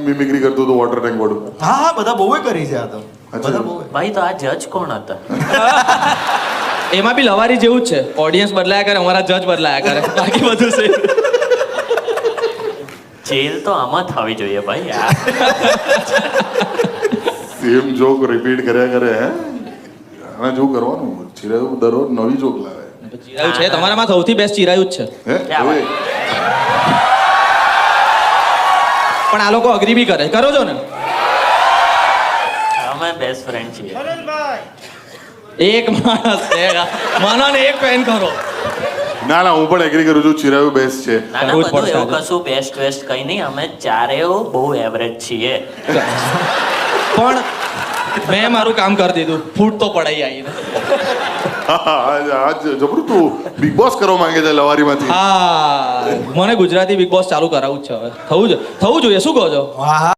Mimicry કરતો તો water tank વાળું. હા બધા બહુ કરી છે આ તો બધા બહુ. ભાઈ તો આ જજ કોણ હતા? એમાં બી લવારી જેવું જ છે. ઓડિયન્સ બદલાયા કરે, અમારા જજ બદલાયા કરે, બાકી બધું છે. જેલ તો આમાં થવી જોઈએ ભાઈ. સેમ જોક રિપીટ કર્યા કરે હે. આના જેવું કરવાનું. ચિરાયુ દરરોજ નવી જોક લાવે. ચિરાયુ છે તમારામાં સૌથી બેસ્ટ ચિરાયુ જ છે. હે હવે પણ આ લોકો અગ્રી બી કરે. કરો છો ને? અમે બેસ્ટ ફ્રેન્ડ છીએ. એક માણસ છે, મને એક પેન કરો. ના ના હું પણ એગ્રી કરું છું. ચિરાયુ બેસ્ટ છે. ના ના બધું એવું કશું બેસ્ટ વેસ્ટ કઈ નહીં. અમે ચારેય બહુ એવરેજ છીએ. પણ મેં મારું કામ કરી દીધું. ફૂટ તો પડાઈ આવીને. આજ જબરું તું બિગ બોસ કરવા માંગે છે લવારીમાંથી. હા, મને ગુજરાતી બિગ બોસ ચાલુ કરાવવું જ છે હવે. થવું જોઈએ. શું કહો છો? હા